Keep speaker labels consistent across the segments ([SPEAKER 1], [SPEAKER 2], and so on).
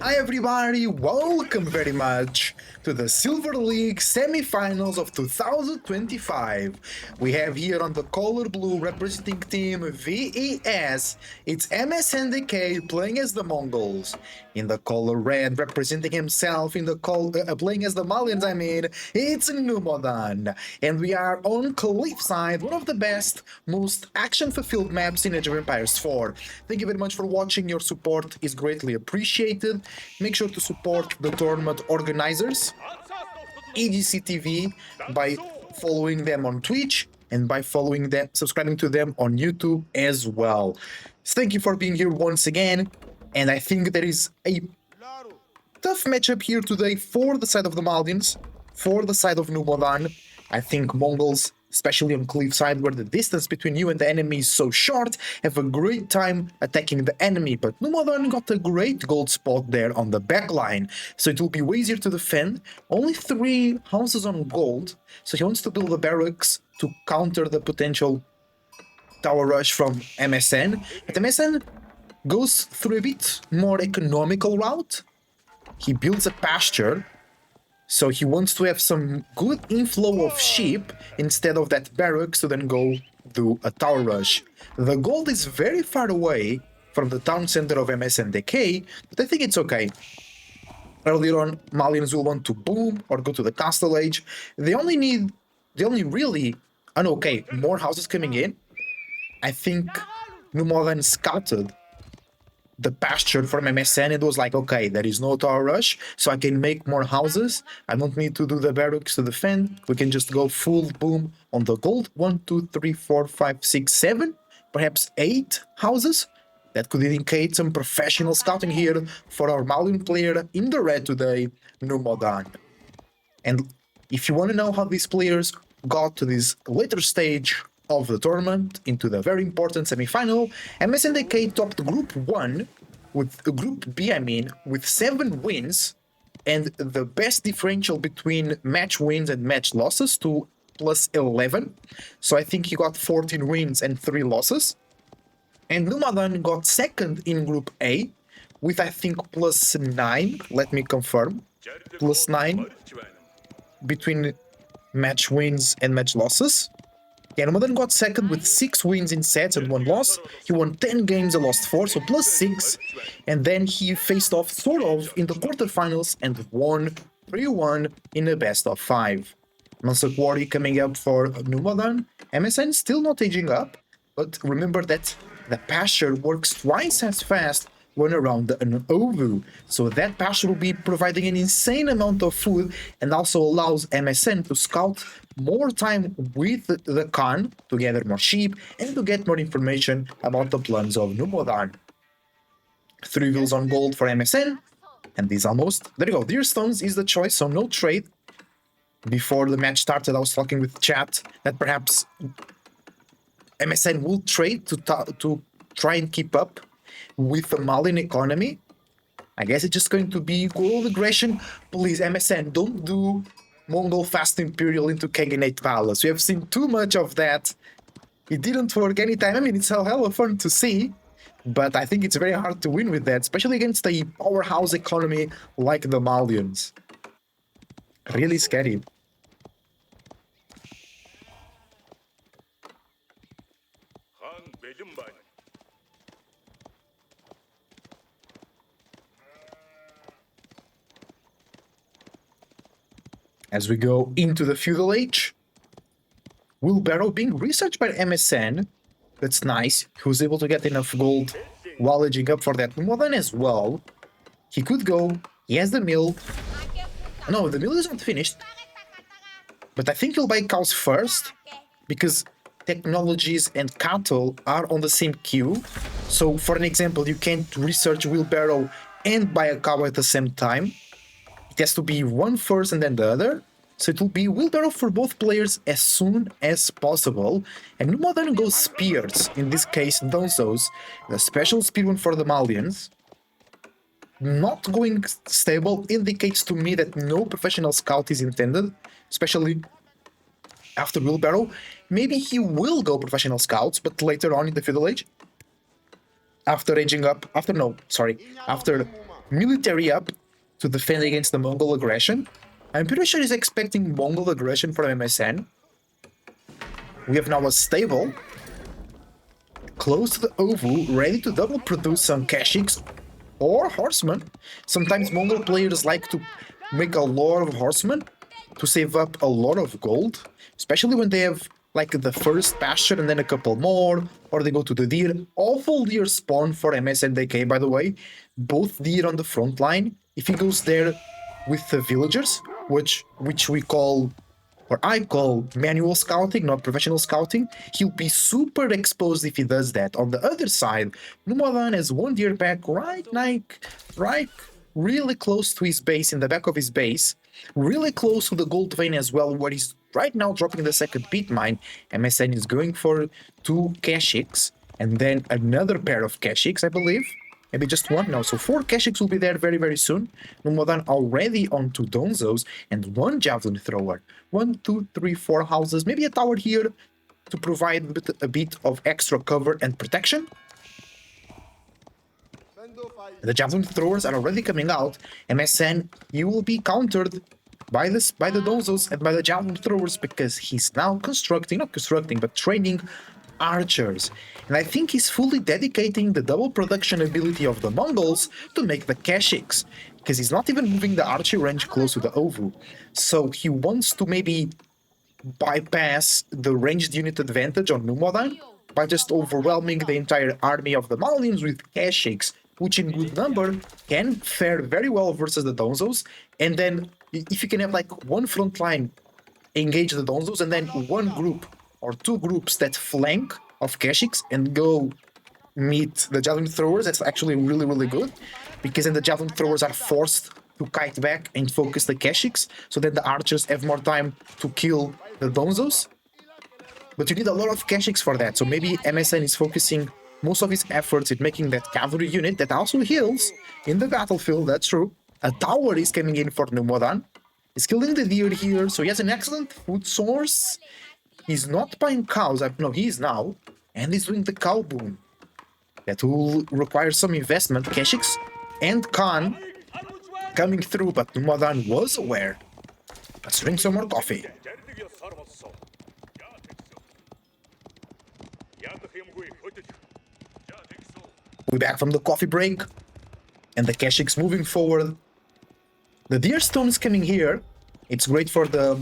[SPEAKER 1] Hi everybody, welcome very much to the Silver League semi-finals of 2025. We have here on the color blue representing team VES, it's Msn.Dk playing as the Mongols. In the color red representing himself in the playing as the Malians, it's Numudan. And we are on Cliffside, one of the best, most action-fulfilled maps in Age of Empires 4. Thank you very much for watching, your support is greatly appreciated. Make sure to support the tournament organizers, EGC TV, by following them on Twitch and by subscribing to them on YouTube as well. Thank you for being here once again, and I think there is a tough matchup here today for the side of the Malians, for the side of Numudan. I think Mongols, especially on Cliffside, where the distance between you and the enemy is so short, have a great time attacking the enemy, but Numudan got a great gold spot there on the back line, so it will be way easier to defend. Only 3 houses on gold, so he wants to build the barracks to counter the potential tower rush from MSN, but MSN goes through a bit more economical route. He builds a pasture, so he wants to have some good inflow of sheep instead of that barracks to then go do a tower rush. The gold is very far away from the town center of Msn.Dk, but I think it's okay. Earlier on, Malians will want to boom or go to the castle age. They only really... Oh no, okay, more houses coming in. I think Numudan scouted the pasture from MSN. It was like, okay, there is no tower rush, so I can make more houses. I don't need to do the barracks to defend. We can just go full boom on the gold. 1, 2, 3, 4, 5, 6, 7, perhaps 8 houses. That could indicate some professional scouting here for our Malian player in the red today, Numudan. And if you want to know how these players got to this later stage of the tournament, into the very important semi-final, Msn.Dk topped Group 1, with Group B, with 7 wins, and the best differential between match wins and match losses to plus 11. So I think he got 14 wins and 3 losses. And Numudan got second in Group A, with I think plus 9, let me confirm, plus 9 between match wins and match losses. Yeah, Numudan got second with 6 wins in sets and 1 loss. He won 10 games and lost 4, so plus 6. And then he faced off sort of in the quarterfinals and won 3-1 in a best of 5. Monster Quarry coming up for Numudan. MSN still not aging up, but remember that the pasture works twice as fast when around an ovu, so that pasture will be providing an insane amount of food and also allows MSN to scout more time with the Khan to gather more sheep and to get more information about the plans of Numudan. 3 wheels on gold for MSN, and these almost... There you go, Deer Stones is the choice, so no trade. Before the match started, I was talking with chat that perhaps MSN will trade to try and keep up with the Malian economy. I guess it's just going to be gold aggression. Please, MSN, don't do Mongol Fast Imperial into Khaganate Palace. We have seen too much of that. It didn't work anytime. It's a hell of fun to see, but I think it's very hard to win with that, especially against a powerhouse economy like the Malians. Really scary. As we go into the feudal age, wheelbarrow being researched by MSN. That's nice. He was able to get enough gold while aging up for that. Numudan as well. He could go. He has the mill. No, the mill is not finished. But I think he'll buy cows first, because technologies and cattle are on the same queue. So, for an example, you can't research wheelbarrow and buy a cow at the same time. It has to be one first and then the other. So it will be wheelbarrow for both players as soon as possible. And Numudan goes spears, in this case Donzos, the special spear one for the Malians. Not going stable indicates to me that no professional scout is intended, especially after wheelbarrow. Maybe he will go professional scouts, but later on in the feudal age. After aging up, after military up to defend against the Mongol aggression. I'm pretty sure he's expecting Mongol aggression from MSN. We have now a stable close to the Ovu, ready to double produce some Kashyyyks or Horsemen. Sometimes Mongol players like to make a lot of Horsemen to save up a lot of gold, especially when they have like the first pasture and then a couple more, or they go to the deer. Awful deer spawn for Msn.Dk, by the way. Both deer on the front line. If he goes there with the villagers, which we call, or I call, manual scouting, not professional scouting, he'll be super exposed if he does that. On the other side, Numudan has one deer back right really close to his base, in the back of his base, really close to the gold vein as well, where he's right now dropping the second pit mine. MSN is going for 2 Kashyyyks, and then another pair of Kashyyyks, I believe. Maybe just one now. So 4 Kashyyyks will be there very, very soon. Numudan already on 2 Donzos and 1 Javelin Thrower. 1, 2, 3, 4 houses. Maybe a tower here to provide a bit of extra cover and protection. The Javelin Throwers are already coming out. MSN, you will be countered by the Donzos and by the Javelin Throwers, because he's now training archers. And I think he's fully dedicating the double production ability of the Mongols to make the Kashyyyks, because he's not even moving the archer range close to the Ovu. So he wants to maybe bypass the ranged unit advantage on Numudan by just overwhelming the entire army of the Malians with Kashyyyks, which in good number can fare very well versus the Donzos. And then if you can have like one front line engage the Donzos and then one group or 2 groups that flank of Kashyyyks and go meet the Javelin Throwers, that's actually really, really good, because then the Javelin Throwers are forced to kite back and focus the Kashyyyks, so that the archers have more time to kill the Donzos. But you need a lot of Kashyyyks for that, so maybe MSN is focusing most of his efforts in making that cavalry unit that also heals in the battlefield, that's true. A tower is coming in for Numudan. He's killing the deer here, so he has an excellent food source. He's not buying cows, no, he is now, and he's doing the cow boom. That will require some investment. Kashyyyks and Khan coming through, but Numudan was aware. Let's drink some more coffee. We're back from the coffee break, and the Kashyyyks moving forward. The deer stone is coming here. It's great for the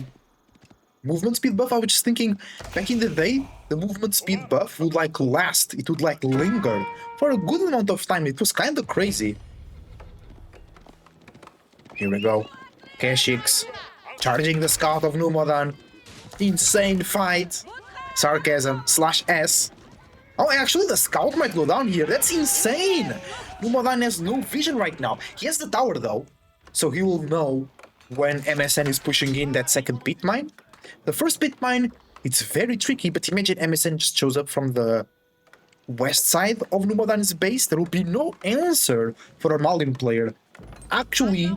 [SPEAKER 1] movement speed buff. I was just thinking, back in the day, the movement speed buff would like last, it would like linger for a good amount of time. It was kind of crazy. Here we go. Kashyyyks charging the scout of Numudan. Insane fight. Sarcasm / S. Oh, actually, the scout might go down here. That's insane! Numudan has no vision right now. He has the tower, though, so he will know when MSN is pushing in that second pit mine. The first pit mine, it's very tricky, but imagine MSN just shows up from the west side of Numudan's base. There will be no answer for a Malian player. Actually,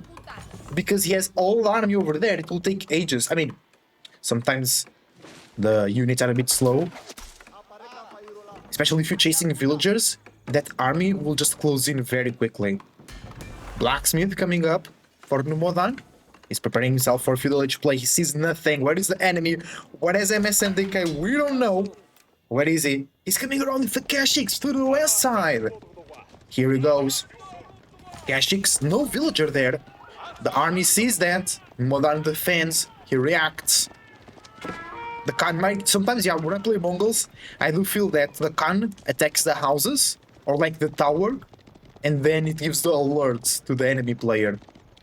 [SPEAKER 1] because he has all the army over there, it will take ages. I mean, sometimes the units are a bit slow. Especially if you're chasing villagers, that army will just close in very quickly. Blacksmith coming up for Numudan. He's preparing himself for feudal age play. He sees nothing. Where is the enemy? What is Msn.Dk? We don't know. Where is he? He's coming around with the Kashyyyks to the west side. Here he goes. Kashyyyks, no villager there. The army sees that. Numudan defends. He reacts. The Khan might, sometimes, yeah, when I play Mongols, I do feel that the Khan attacks the houses, or like the tower, and then it gives the alerts to the enemy player.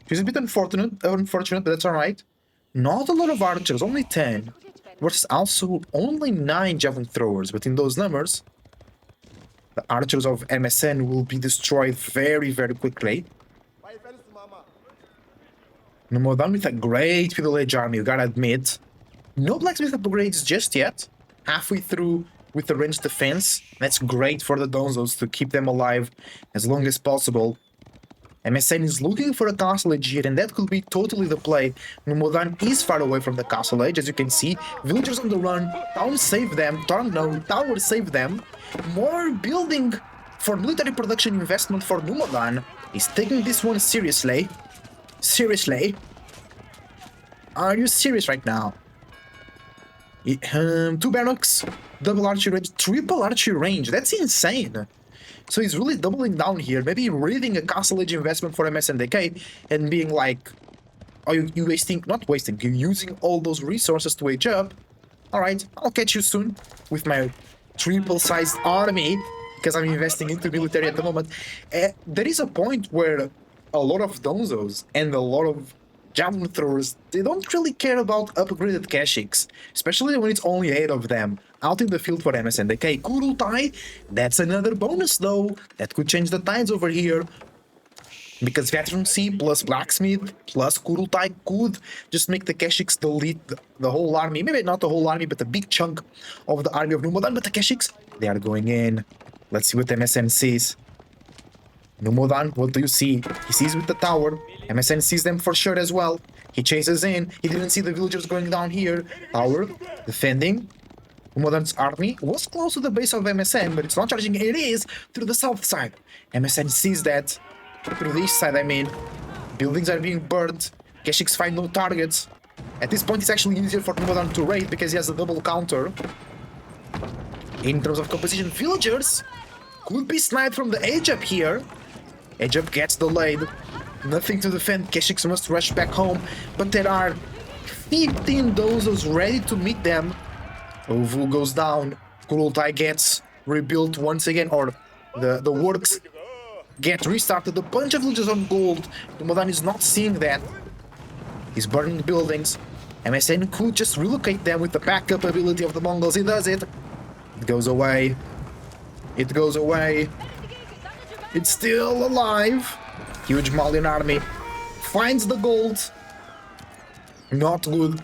[SPEAKER 1] It's a bit unfortunate, but that's alright. Not a lot of archers, only 10, versus also only 9 javelin throwers, but in those numbers, the archers of MSN will be destroyed very, very quickly. Numudan with a great feudal age army, you gotta admit. No blacksmith upgrades just yet. Halfway through with the ranged defense. That's great for the Donzos to keep them alive as long as possible. MSN is looking for a castle age here, and that could be totally the play. Numudan is far away from the castle age, as you can see. Villagers on the run. Town save them. Tower save them. More building for military production investment for Numudan is taking this one seriously. Seriously? Are you serious right now? Two barracks, double archery range, triple archery range. That's insane. So he's really doubling down here. Maybe reading a castle age investment for Msn.Dk and being like, are you wasting, not wasting, you're using all those resources to age up. Alright, I'll catch you soon with my triple-sized army because I'm investing into military at the moment. There is a point where a lot of donzos and a lot of javelin throwers, they don't really care about upgraded Keshiks, especially when it's only 8 of them out in the field for Msn.Dk. Kurultai, that's another bonus though. That could change the tides over here. Because Veteran C plus Blacksmith plus Kurultai could just make the Keshiks delete the whole army. Maybe not the whole army, but a big chunk of the army of Numudan. But the Keshiks, they are going in. Let's see what MSN sees. Numudan, what do you see? He sees with the tower. MSN sees them for sure as well. He chases in. He didn't see the villagers going down here. Tower, defending. Numudan's army was close to the base of MSN, but it's not charging. It is through the south side. MSN sees that. Through the east side, I mean. Buildings are being burned. Keshiks find no targets. At this point, it's actually easier for Numudan to raid because he has a double counter. In terms of composition, villagers could be sniped from the edge up here. Edge up gets delayed. Nothing to defend. Keshiks must rush back home. But there are 15 dozos ready to meet them. Ovu goes down. Kurultai gets rebuilt once again. Or the works get restarted. A bunch of villagers on gold. Numudan is not seeing that. He's burning buildings. MSN could just relocate them with the backup ability of the Mongols. He does it. It goes away. It goes away. It's still alive. Huge Malian army finds the gold. Not good.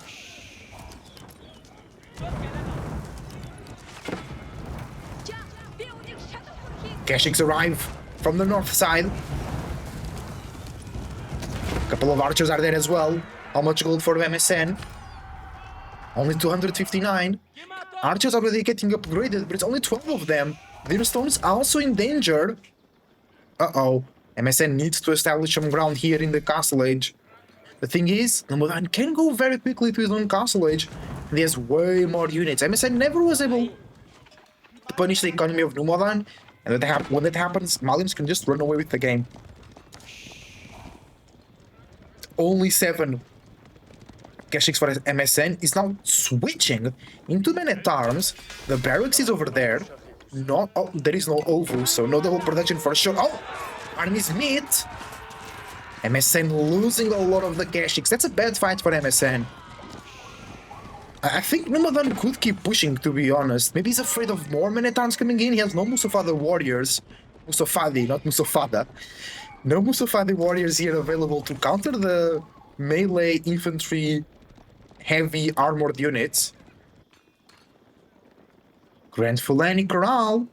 [SPEAKER 1] Keshiks arrive from the north side. A couple of archers are there as well. How much gold for MSN? Only 259. Archers are already getting upgraded, but it's only 12 of them. Their stone's also in danger. Uh-oh. MSN needs to establish some ground here in the castle age. The thing is, Numudan can go very quickly to his own castle age. And he has way more units. MSN never was able to punish the economy of Numudan. And when that happens, Malians can just run away with the game. Only 7 Keshiks for MSN is now switching into men-at-arms. The barracks is over there. There is no Ovu, so no double production for sure. Oh! Armies meet! MSN losing a lot of the Keshiks. That's a bad fight for MSN. I think Numudan could keep pushing, to be honest. Maybe he's afraid of more men-at-arms coming in. He has no Musafada warriors. Musafadi, not Musafada. No Musafadi warriors here available to counter the melee infantry heavy armored units. Grand Fulani Corral.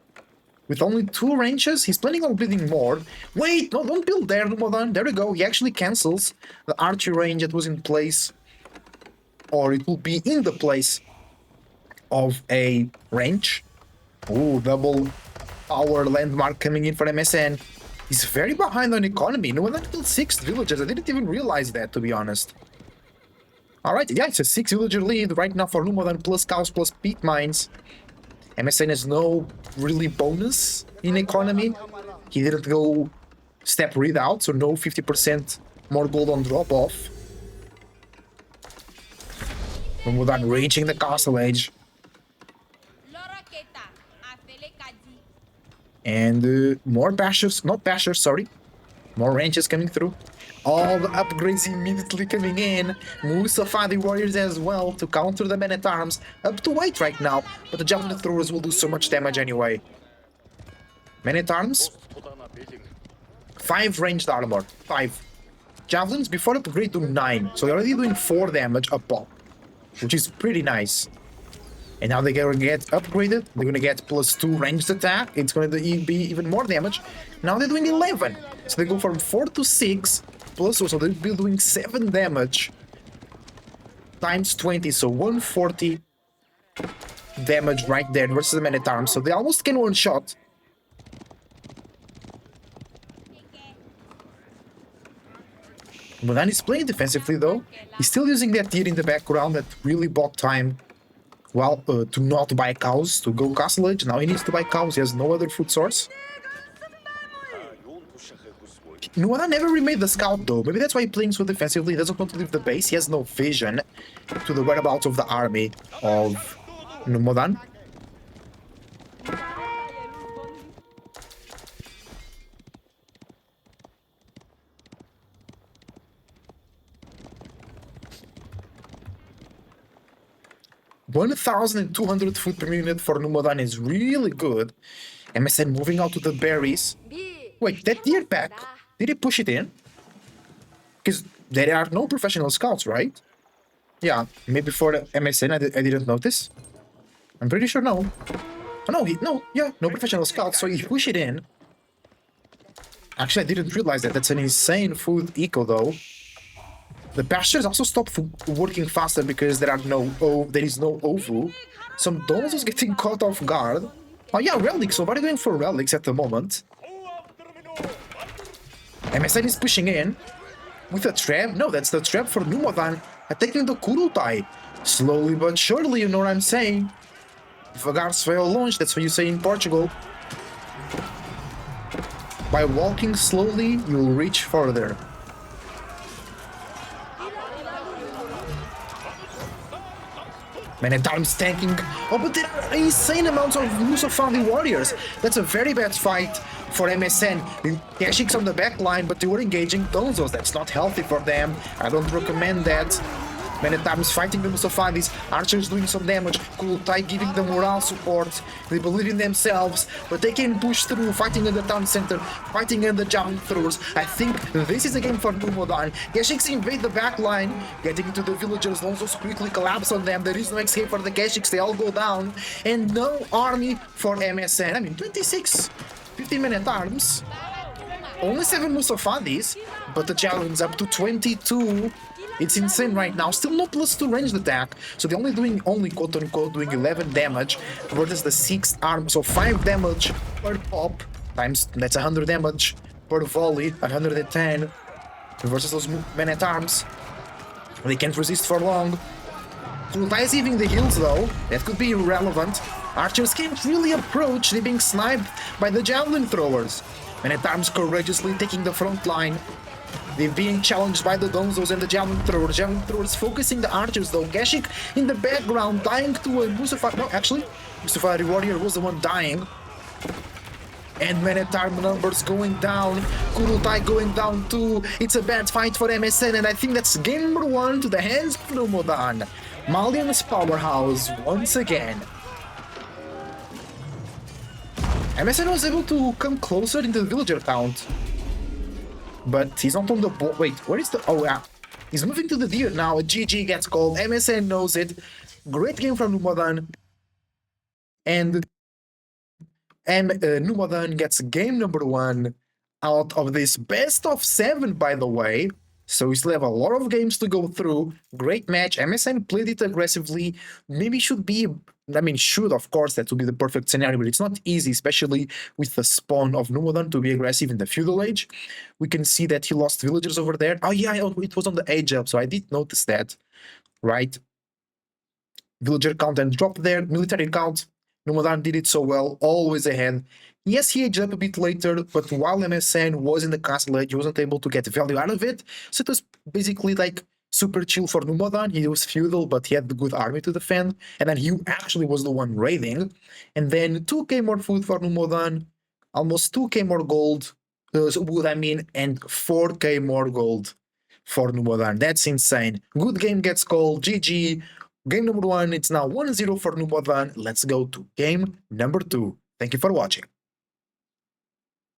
[SPEAKER 1] With only 2 ranges, he's planning on building more. Wait, no, don't build there, Numudan. There we go. He actually cancels the archery range that was in place. Or it will be in the place of a range. Ooh, double power landmark coming in for MSN. He's very behind on economy. Numudan killed 6 villagers. I didn't even realize that, to be honest. Alright, yeah, it's a 6 villager lead right now for Numudan, plus cows, plus peat mines. MSN has no really bonus in economy. He didn't go step read out, so no 50% more gold on drop off. Numudan reaching the castle age. And more bashers, not bashers, sorry. More ranches coming through. All the upgrades immediately coming in. Musafadi warriors as well to counter the men-at-arms. Up to 8 right now, but the javelin throwers will do so much damage anyway. Men-at-arms. 5 ranged armor. 5. Javelins before upgrade to 9. So they're already doing 4 damage a pop. Which is pretty nice. And now they're gonna get upgraded. They're gonna get +2 ranged attack. It's gonna be even more damage. Now they're doing 11. So they go from 4 to 6. Plus, so they'll be doing 7 damage. Times 20, so 140 damage right there versus the men-at-arms. So they almost can one-shot Numudan is playing defensively though. He's still using that tier in the background that really bought time. Well, to not buy cows, to go castle edge. Now he needs to buy cows. He has no other food source. Numudan never remade the scout though. Maybe that's why he's playing so defensively. He doesn't want to leave the base. He has no vision to the whereabouts of the army of Numudan. $1,200 food per minute for Numudan is really good. MSN moving out to the berries. Wait, that deer pack, did he push it in? Because there are no professional scouts, right? Yeah, maybe for the MSN I didn't notice. I'm pretty sure no. Oh, no professional scouts, so he pushed it in. Actually, I didn't realize that. That's an insane food eco though. The pastures also stopped working faster because there is no OVU. Some Donzos getting caught off guard. Oh yeah, relics. So what are you doing for relics at the moment? MSN is pushing in with a trap. No, that's the trap for Numudan attacking the Kurutai. Slowly but surely, you know what I'm saying. Devagar se vai ao longe, that's what you say in Portugal. By walking slowly, you'll reach further. Man at arms tanking. Oh, but there are insane amounts of Musafandi warriors. That's a very bad fight for MSN. Kashik's on the back line, but they were engaging Donzos. That's not healthy for them. I don't recommend that. Man at arms fighting the Musafandis. Archers doing some damage. Kultai giving them morale support. They believe in themselves, but they can push through, fighting in the town center, fighting in the javelin throwers. I think this is a game for Numudan. Keshiks invade the back line, getting into the villagers. Donzos quickly collapse on them. There is no escape for the Keshiks. They all go down. And no army for MSN. I mean, 26, 15 man at arms. Only 7 Musafandis, but the javelin's up to 22. It's insane right now. Still no +2 ranged attack. So they're only quote unquote doing 11 damage versus the 6th arm. So 5 damage per pop times that's 100 damage per volley, 110 versus those men at arms. They can't resist for long. Kultai is even the heals though. That could be irrelevant. Archers can't really approach. They're being sniped by the javelin throwers. Men at arms courageously taking the front line. They're being challenged by the Donzos and the javelin throwers. Javelin throwers focusing the archers though. Gashik in the background dying to a Musafari. No, actually, Musafari warrior was the one dying. And man-at-arm numbers going down. Kurutai going down too. It's a bad fight for MSN, and I think that's game number 1 to the hands of Numudan. Malian's powerhouse once again. MSN was able to come closer into the villager count. But he's not on the board. Wait, where is the... Oh, yeah. He's moving to the deer now. A GG gets called. MSN knows it. Great game from Numudan. And Numudan gets game number 1 out of this best of 7, by the way. So we still have a lot of games to go through. Great match. MSN played it aggressively. Maybe should be... I mean, should, of course, that would be the perfect scenario, but it's not easy, especially with the spawn of Numudan to be aggressive in the feudal age. We can see that he lost villagers over there. Oh, yeah, it was on the age up, so I did notice that, right? Villager count and drop there. Military count. Numudan did it so well, always ahead. Yes, he aged up a bit later, but while MSN was in the castle age, he wasn't able to get value out of it. So it was basically like super chill for Numudan. He was feudal, but he had the good army to defend. And then he actually was the one raiding. And then 2k more food for Numudan, almost 2k more gold, wood I mean, and 4k more gold for Numudan. That's insane. Good game gets called. GG. Game number 1, it's now 1-0 for Numudan. Let's go to game number 2. Thank you for watching.